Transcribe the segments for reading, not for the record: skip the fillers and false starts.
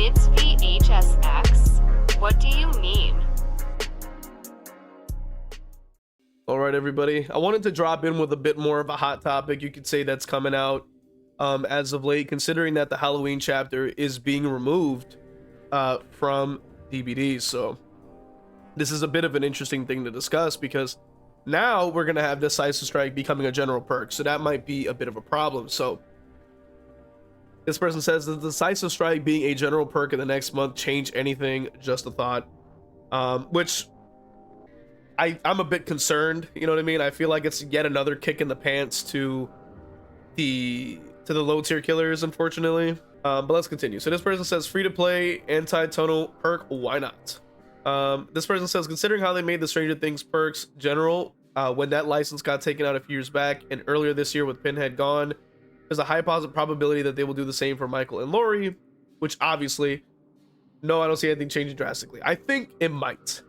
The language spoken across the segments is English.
It's v.h.s.x. What do you mean? All right, everybody. I wanted to drop in with a bit more of a hot topic, you could say, that's coming out as of late, considering that the Halloween chapter is being removed from DVDs. So this is a bit of an interesting thing to discuss because now we're going to have Decisive Strike becoming a general perk. So that might be a bit of a problem. So this person says, the Decisive Strike being a general perk in the next month change anything? Just a thought. Which I'm a bit concerned, you know what I mean? I feel like it's yet another kick in the pants to the low tier killers, unfortunately. But let's continue. So this person says, free to play anti-tunnel perk, why not? This person says, considering how they made the Stranger Things perks general, when that license got taken out a few years back and earlier this year with Pinhead gone, there's a high positive probability that they will do the same for Michael and Laurie, which obviously, no, I don't see anything changing drastically. I think it might.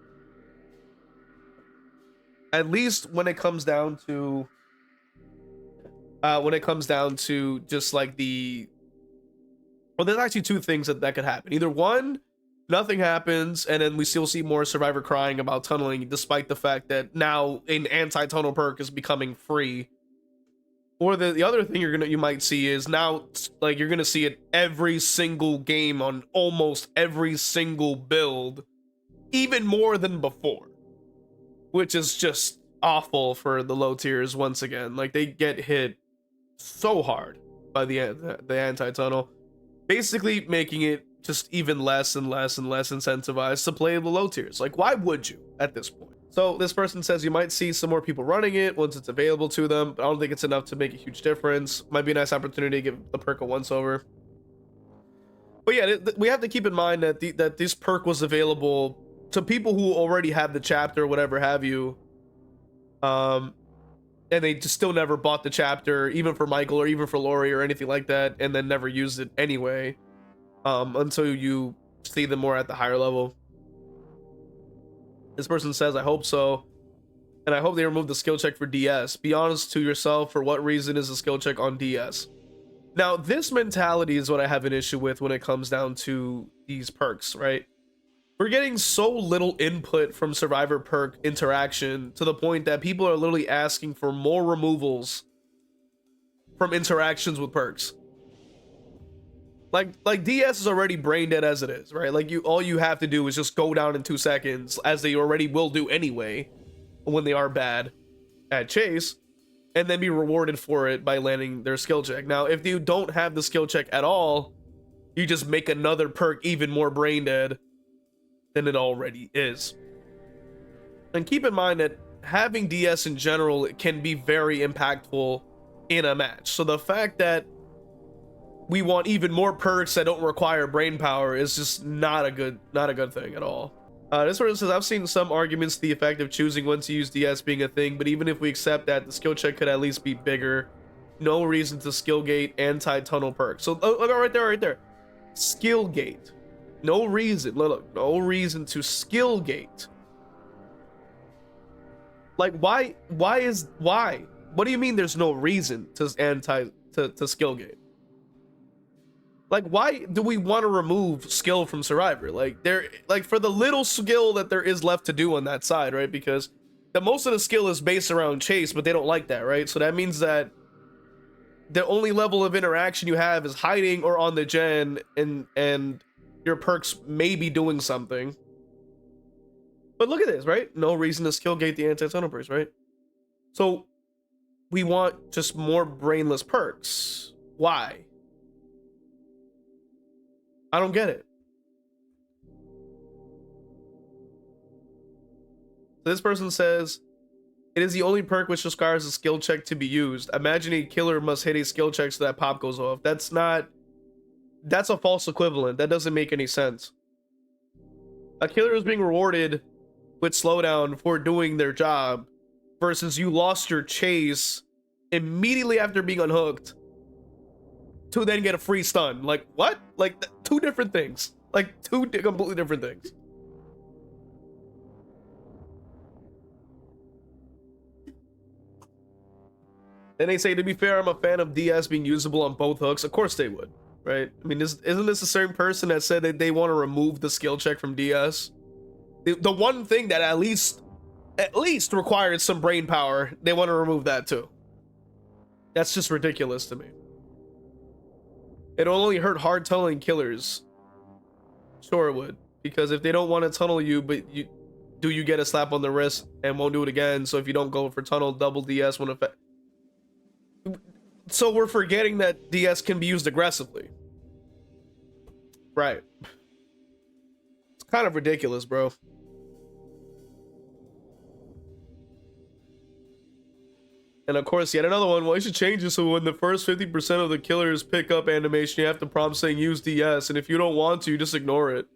At least when it comes down to just like well, there's actually two things that could happen. Either one, nothing happens and then we still see more Survivor crying about tunneling despite the fact that now an anti-tunnel perk is becoming free. Or the other thing you might see is now, like, you're gonna see it every single game on almost every single build, even more than before, which is just awful for the low tiers once again. Like, they get hit so hard by the anti-tunnel, basically making it just even less and less and less incentivized to play the low tiers. Like, why would you at this point? So this person says you might see some more people running it once it's available to them, but I don't think it's enough to make a huge difference. Might be a nice opportunity to give the perk a once over. But yeah, we have to keep in mind that that this perk was available to people who already have the chapter or whatever have you, and they just still never bought the chapter, even for Michael or even for Laurie or anything like that, and then never used it anyway, until you see them more at the higher level. This person says, I hope so, and I hope they remove the skill check for DS. Be honest to yourself, for what reason is the skill check on DS? Now, this mentality is what I have an issue with when it comes down to these perks, right? We're getting so little input from Survivor perk interaction to the point that people are literally asking for more removals from interactions with perks. Like DS is already brain dead as it is, right? Like, all you have to do is just go down in 2 seconds, as they already will do anyway when they are bad at chase, and then be rewarded for it by landing their skill check. Now, if you don't have the skill check at all, you just make another perk even more brain dead than it already is. And keep in mind that having DS in general can be very impactful in a match. So the fact that we want even more perks that don't require brain power is just not a good thing at all. This person says, I've seen some arguments to the effect of choosing when to use DS being a thing, but even if we accept that, the skill check could at least be bigger. No reason to skill gate anti-tunnel perk. So look, right there. Skill gate. No reason. Look, no reason to skill gate. Like, why? What do you mean there's no reason to skill gate? Like, why do we want to remove skill from Survivor? Like, for the little skill that there is left to do on that side, right? Because most of the skill is based around chase, but they don't like that, right? So that means that the only level of interaction you have is hiding or on the gen, and your perks may be doing something. But look at this, right? No reason to skill gate the anti-tunnel perks, right? So we want just more brainless perks. Why? I don't get it. So this person says, it is the only perk which requires a skill check to be used. Imagine a killer must hit a skill check so that pop goes off. That's a false equivalent. That doesn't make any sense. A killer is being rewarded with slowdown for doing their job versus you lost your chase immediately after being unhooked to then get a free stun. Like, what? Like, two different things. Like, two completely different things. Then they say, to be fair, I'm a fan of DS being usable on both hooks. Of course they would. right? I mean, isn't this the same person that said that they want to remove the skill check from DS? The one thing that at least required some brain power, they want to remove that too. That's just ridiculous to me. It'll only hurt hard tunneling killers. Sure it would, because if they don't want to tunnel you, but you get a slap on the wrist and won't do it again. So if you don't go for tunnel, double DS won't affect. So we're forgetting that DS can be used aggressively. Right. It's kind of ridiculous, bro. And of course, yet another one. Well, you should change it so when the first 50% of the killers pick up animation, you have to prompt saying use DS, and if you don't want to, you just ignore it.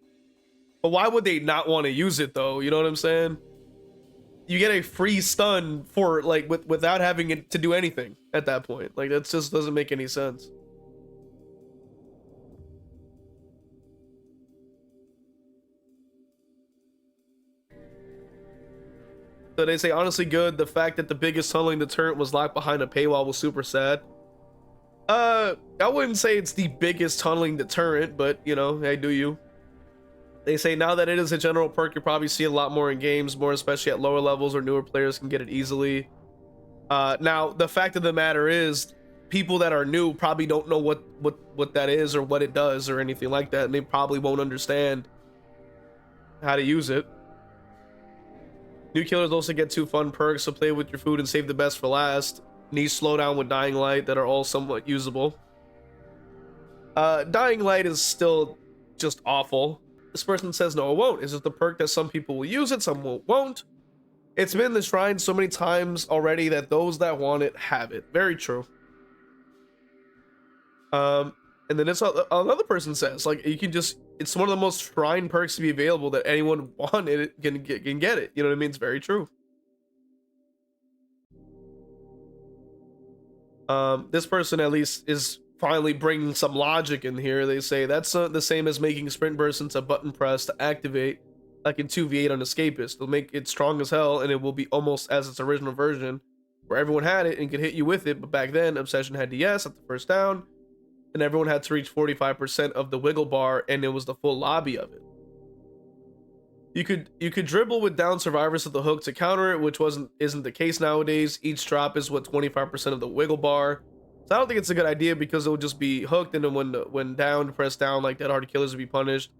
But why would they not want to use it though? You know what I'm saying? You get a free stun for like without having it to do anything at that point. Like that just doesn't make any sense. So they say honestly good. The fact that the biggest tunneling deterrent was locked behind a paywall was super sad. I wouldn't say it's the biggest tunneling deterrent, but you know, hey, do you? They say now that it is a general perk, you'll probably see a lot more in games, more especially at lower levels where newer players can get it easily. Now, the fact of the matter is, people that are new probably don't know what that is or what it does or anything like that, and they probably won't understand how to use it. New killers also get 2 fun perks, so play with your food and save the best for last. Need slowdown with Dying Light that are all somewhat usable. Dying Light is still just awful. This person says no, it won't. It's just a perk that some people will use it, some won't. It's been enshrined so many times already that those that want it have it. Very true. And then it's another person says like you can just, it's one of the most shrine perks to be available that anyone wanted can get it. You know what I mean? It's very true. This person at least is finally bringing some logic in here. They say that's the same as making sprint burst into button press to activate, like in 2v8 on Escapist. They'll make it strong as hell, and it will be almost as its original version, where everyone had it and could hit you with it. But back then, Obsession had DS at the first down, and everyone had to reach 45% of the wiggle bar, and it was the full lobby of it. You could dribble with down survivors at the hook to counter it, which isn't the case nowadays. Each drop is what 25% of the wiggle bar. So I don't think it's a good idea because it will just be hooked, and then when down, press down like that, hard killers will be punished.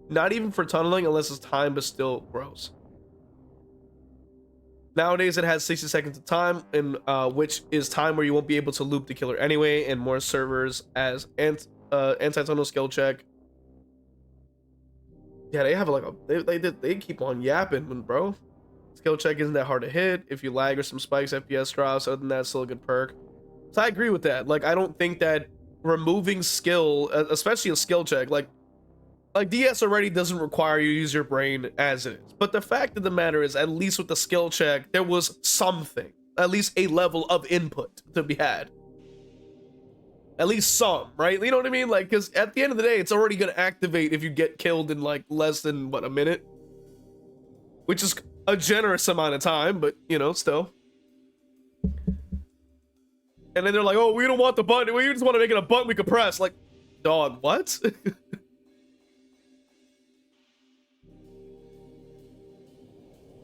Not even for tunneling unless it's time, but still gross. Nowadays it has 60 seconds of time, and which is time where you won't be able to loop the killer anyway, and more servers as anti-tunnel skill check. Yeah, they have like they keep on yapping, bro. Skill check isn't that hard to hit. If you lag or some spikes, FPS drops. Other than that, it's still a good perk. So I agree with that. Like, I don't think that removing skill, especially a skill check, like DS already doesn't require you to use your brain as it is. But the fact of the matter is, at least with the skill check, there was something, at least a level of input to be had. At least some, right? You know what I mean? Like, because at the end of the day, it's already going to activate if you get killed in like less than, what, a minute? Which is a generous amount of time, but, you know, still. And then they're like, oh, we don't want the button. We just want to make it a button we can press. Like, dog, what?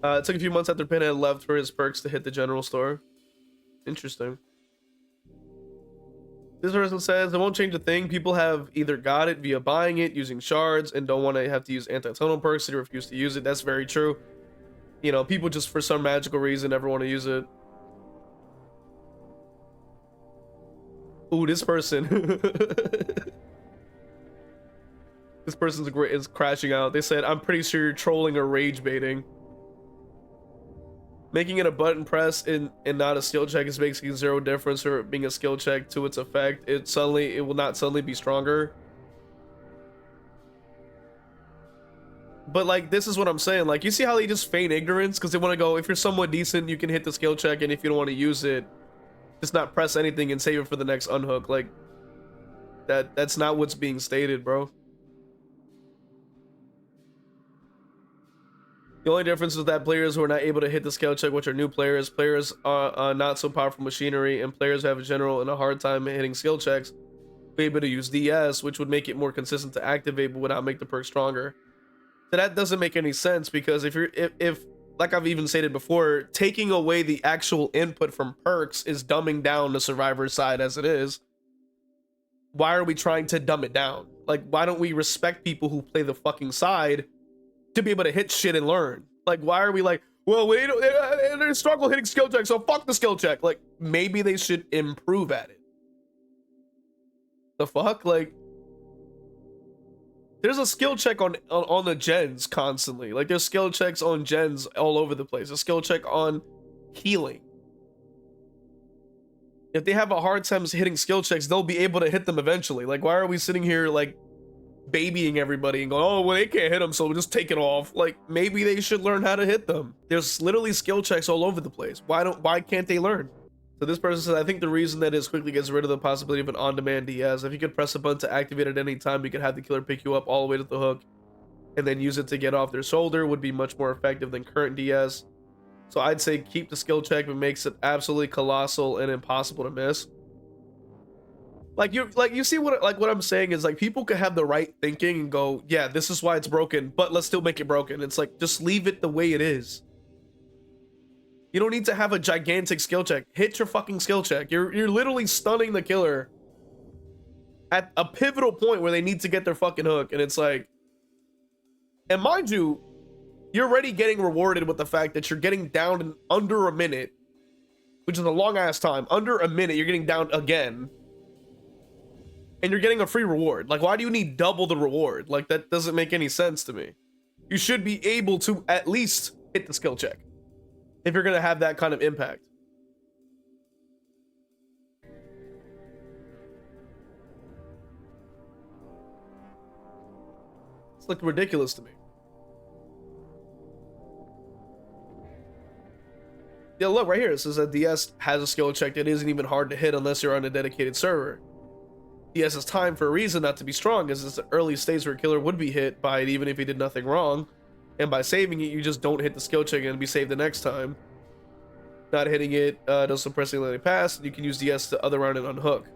It took a few months after Pin had left for his perks to hit the general store. Interesting. This person says, it won't change a thing. People have either got it via buying it, using shards, and don't want to have to use anti-tunnel perks, so they refuse to use it. That's very true. You know, people just for some magical reason never want to use it. Ooh, this person. This person's is crashing out. They said, I'm pretty sure you're trolling or rage baiting. Making it a button press and not a skill check is basically zero difference for it being a skill check to its effect. It will not suddenly be stronger. But like, this is what I'm saying. Like, you see how they just feign ignorance because they want to go, if you're somewhat decent, you can hit the skill check, and if you don't want to use it, just not press anything and save it for the next unhook. Like, that's not what's being stated, bro. The only difference is that players who are not able to hit the skill check, which are new players are not so powerful machinery, and players who have a general and a hard time hitting skill checks be able to use DS, which would make it more consistent to activate, but would not make the perk stronger. So that doesn't make any sense, because if like I've even stated before, taking away the actual input from perks is dumbing down the survivor side as it is. Why are we trying to dumb it down? Like, why don't we respect people who play the fucking side to be able to hit shit and learn? Like, why are we like, well, they struggle hitting skill check, so fuck the skill check. Like, maybe they should improve at it. The fuck? Like, there's a skill check on the gens constantly. Like, there's skill checks on gens all over the place. A skill check on healing. If they have a hard time hitting skill checks, they'll be able to hit them eventually. Like, why are we sitting here like babying everybody and going, oh, well, they can't hit them, so we'll just take it off? Like, maybe they should learn how to hit them. There's literally skill checks all over the place. Why can't they learn? So this person says, I think the reason that is quickly gets rid of the possibility of an on-demand DS. If you could press a button to activate at any time, you could have the killer pick you up all the way to the hook and then use it to get off their shoulder. Would be much more effective than current DS. So I'd say keep the skill check, but makes it absolutely colossal and impossible to miss. You see what I'm saying is, like, people could have the right thinking and go, yeah, this is why it's broken, but let's still make it broken. It's like, just leave it the way it is. You don't need to have a gigantic skill check. Hit your fucking skill check. You're literally stunning the killer at a pivotal point where they need to get their fucking hook, and it's like, and mind you, you're already getting rewarded with the fact that you're getting down in under a minute, which is a long ass time. Under a minute, you're getting down again, and you're getting a free reward. Like, why do you need double the reward? Like, that doesn't make any sense to me. You should be able to at least hit the skill check if you're gonna have that kind of impact. It's like ridiculous to me. Yeah, look right here. It says that DS has a skill check that isn't even hard to hit unless you're on a dedicated server. DS is timed for a reason not to be strong, as it's the early stage where a killer would be hit by it even if he did nothing wrong. And by saving it, you just don't hit the skill check and be saved the next time. Not hitting it does suppressing letting pass, and you can use DS to other round and unhook.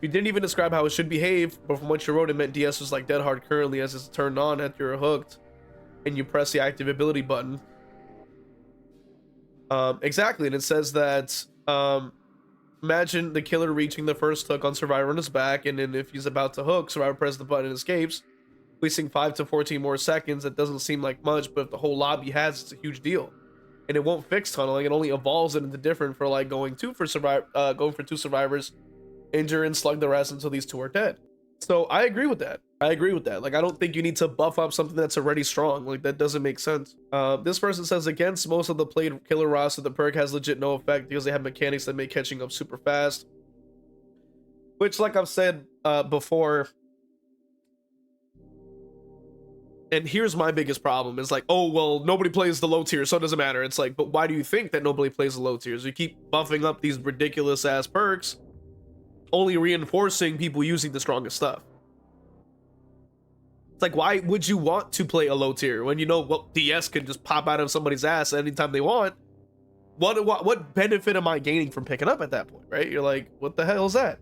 You didn't even describe how it should behave, but from what you wrote, it meant DS was like dead hard currently, as it's turned on after you're hooked and you press the active ability button. Exactly, and it says that imagine the killer reaching the first hook on Survivor on his back, and then if he's about to hook, Survivor presses the button and escapes, wasting 5 to 14 more seconds. That doesn't seem like much, but if the whole lobby has, it's a huge deal. And it won't fix tunneling, it only evolves it into different for like going for two survivors, injure and slug the rest until these two are dead. So I agree with that. Like, I don't think you need to buff up something that's already strong. Like, that doesn't make sense. This person says, against most of the played killer roster, the perk has legit no effect because they have mechanics that make catching up super fast. Which, like I've said before, and here's my biggest problem, is like, oh, well, nobody plays the low tier, so it doesn't matter. It's like, but why do you think that nobody plays the low tiers? You keep buffing up these ridiculous ass perks, only reinforcing people using the strongest stuff. It's like, why would you want to play a low tier when you know what DS can just pop out of somebody's ass anytime they want? What benefit am I gaining from picking up at that point, right? You're like, what the hell is that?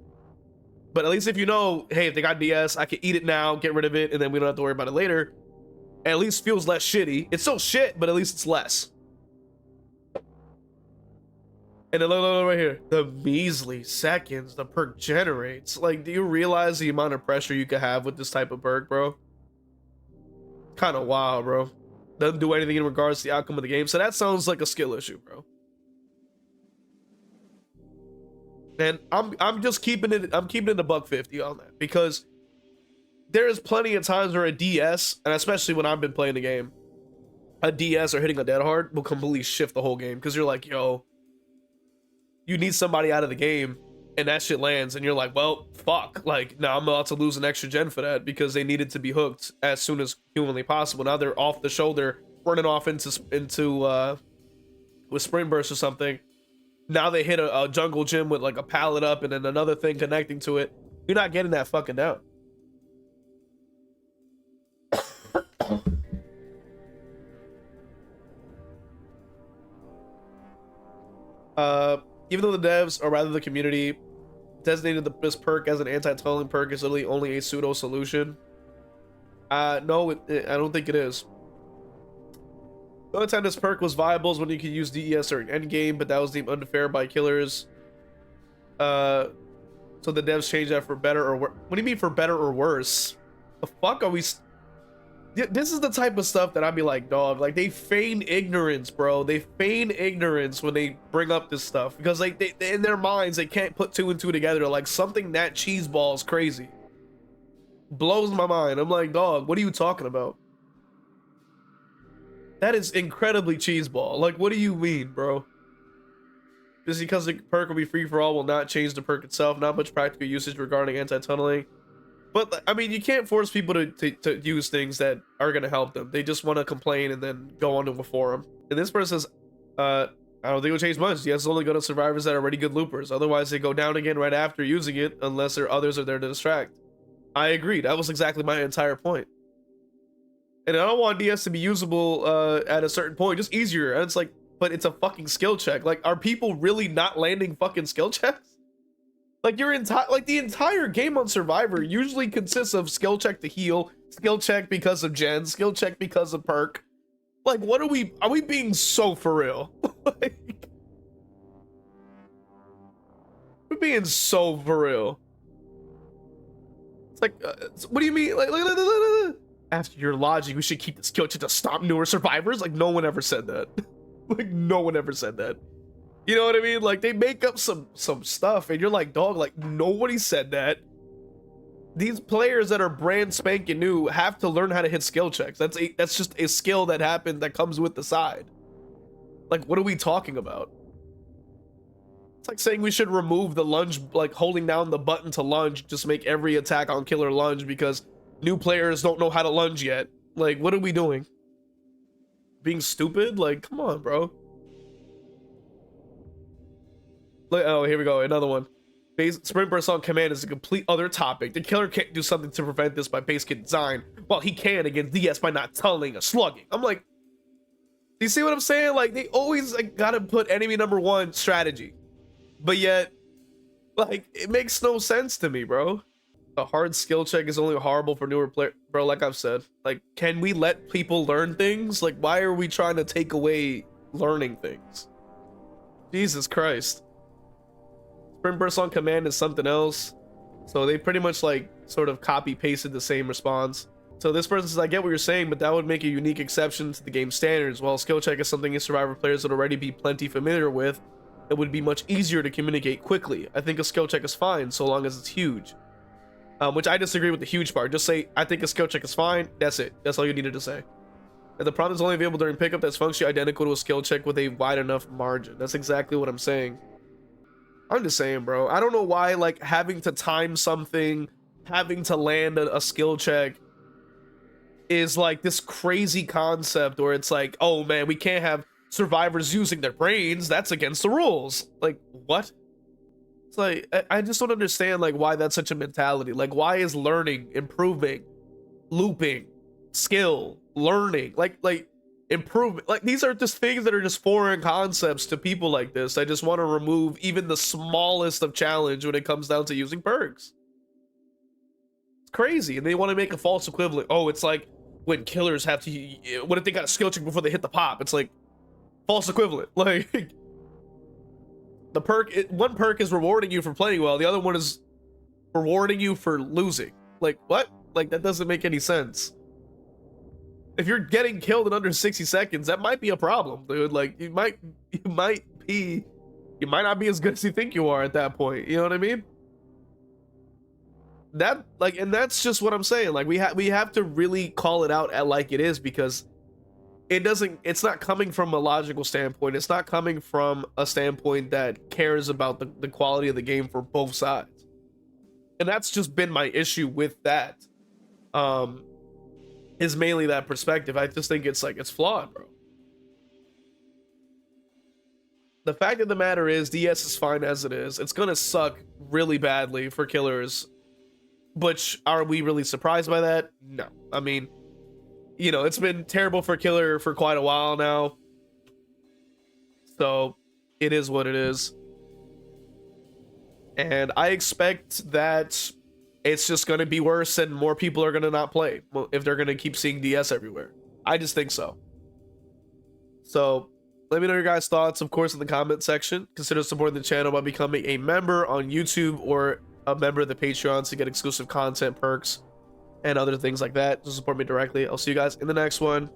But at least if you know, hey, if they got DS, I can eat it now, get rid of it, and then we don't have to worry about it later. At least feels less shitty. It's still shit, but at least it's less. And then look right here, the measly seconds the perk generates. Like, do you realize the amount of pressure you could have with this type of perk, bro? Kind of wild, bro. Doesn't do anything in regards to the outcome of the game. So that sounds like a skill issue, bro. And I'm just keeping it. I'm keeping it a $150 on that, because there is plenty of times where a DS, and especially when I've been playing the game, a DS or hitting a dead hard will completely shift the whole game, because you're like, yo, you need somebody out of the game, and that shit lands, and you're like, well, fuck. Like, now I'm about to lose an extra gen for that because they needed to be hooked as soon as humanly possible. Now they're off the shoulder, running off into with sprint burst or something. Now they hit a jungle gym with like a pallet up and then another thing connecting to it. You're not getting that fucking down. Even though the devs, or rather the community, designated this perk as an anti-tunneling perk is literally only a pseudo solution. No, I don't think it is. The only time this perk was viable is when you could use DES during endgame, but that was deemed unfair by killers. So the devs changed that for better or worse. What do you mean for better or worse? The fuck are we? This is the type of stuff that I'd be like, dog. Like, they feign ignorance, bro. They feign ignorance when they bring up this stuff because like they in their minds they can't put two and two together. Like something that cheeseball is crazy. Blows my mind. I'm like, dog, what are you talking about? That is incredibly cheeseball. Like, what do you mean, bro? Just because the perk will be free for all will not change the perk itself. Not much practical usage regarding anti-tunneling. But, I mean, you can't force people to use things that are going to help them. They just want to complain and then go onto a forum. And this person says, I don't think it'll change much. Yes, it's only good on survivors that are already good loopers. Otherwise, they go down again right after using it, unless others are there to distract. I agree. That was exactly my entire point. And I don't want DS to be usable at a certain point, just easier. And it's like, but it's a fucking skill check. Like, are people really not landing fucking skill checks? Like, the entire game on Survivor usually consists of skill check to heal, skill check because of gen, skill check because of perk. Like, what are we being so for real? Like, we're being so for real. It's like, what do you mean? Like, after your logic, we should keep the skill check to stop newer survivors? Like, no one ever said that. Like, no one ever said that. You know what I mean? Like, they make up some stuff and you're like, dog, like, nobody said that. These players that are brand spanking new have to learn how to hit skill checks. That's just a skill that happened that comes with the side. Like, what are we talking about? It's like saying we should remove the lunge, like holding down the button to lunge, just make every attack on killer lunge because new players don't know how to lunge yet. Like, what are we doing? Being stupid? Like, come on, bro. Oh, here we go. Another one. Sprint burst on command is a complete other topic. The killer can't do something to prevent this by base kit design, while he can against DS by not tunneling or slugging. I'm like, do you see what I'm saying? Like, they always like gotta put enemy number one strategy, but yet, like, it makes no sense to me, bro. A hard skill check is only horrible for newer players, bro. Like I've said, like, can we let people learn things? Like, why are we trying to take away learning things? Jesus Christ. Sprint burst on command is something else. So they pretty much like sort of copy pasted the same response. So this person says, I get what you're saying, but that would make a unique exception to the game standards. While skill check is something Survivor players would already be plenty familiar with, it would be much easier to communicate quickly. I think a skill check is fine so long as it's huge. Which I disagree with the huge part. Just say, I think a skill check is fine. That's it. That's all you needed to say. And the problem is only available during pickup that's functionally identical to a skill check with a wide enough margin. That's exactly what I'm saying. I'm just saying, bro. I don't know why, like, having to time something, having to land a skill check is like this crazy concept where it's like, oh man, we can't have survivors using their brains. That's against the rules. Like, what? It's like, I just don't understand, like, why that's such a mentality. Like, why is learning, improving, looping, skill, learning, like improvement, like, these are just things that are just foreign concepts to people like this. I just want to remove even the smallest of challenge when it comes down to using perks. It's crazy. And they want to make a false equivalent. Oh, it's like when killers have to, what if they got a skill check before they hit the pop? It's like false equivalent. Like, the perk, one perk is rewarding you for playing well, the other one is rewarding you for losing. Like, what? Like, that doesn't make any sense. If you're getting killed in under 60 seconds, that might be a problem, dude. Like, you might not be as good as you think you are at that point. You know what I mean? That, like, and that's just what I'm saying. Like, we have to really call it out at like it is, because it's not coming from a logical standpoint. It's not coming from a standpoint that cares about the quality of the game for both sides. And that's just been my issue with that. Is mainly that perspective. I just think it's like, it's flawed, bro. The fact of the matter is, DS is fine as it is. It's gonna suck really badly for killers, but are we really surprised by that? No. I mean, you know, it's been terrible for killer for quite a while now, so it is what it is. And I expect that it's just going to be worse and more people are going to not play if they're going to keep seeing DS everywhere. I just think so. So let me know your guys' thoughts, of course, in the comment section. Consider supporting the channel by becoming a member on YouTube or a member of the Patreon to get exclusive content, perks, and other things like that. Just support me directly. I'll see you guys in the next one.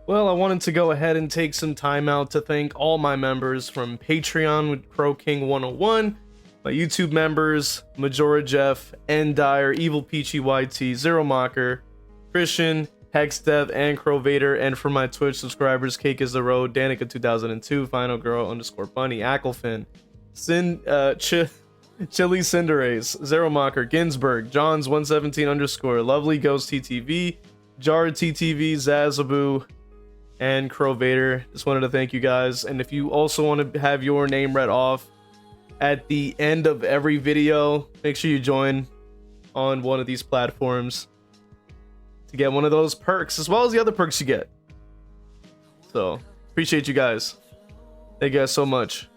Well, I wanted to go ahead and take some time out to thank all my members from Patreon with Crow King 101, my YouTube members, Majora Jeff, Endire, Evil Peachy YT, Zero Mocker, Christian, Hexdev, and Crow Vader, and for my Twitch subscribers, Cake is the Road, Danica 2002, Final Girl _ Bunny, Acklefin, Chili Cinderace, Zero Mocker, Ginsburg, Johns 117 _ Lovely Ghost TTV, Jar TTV, Zazaboo, and Crow Vader. Just wanted to thank you guys. And if you also want to have your name read off at the end of every video, make sure you join on one of these platforms to get one of those perks, as well as the other perks you get. So appreciate you guys. Thank you guys so much.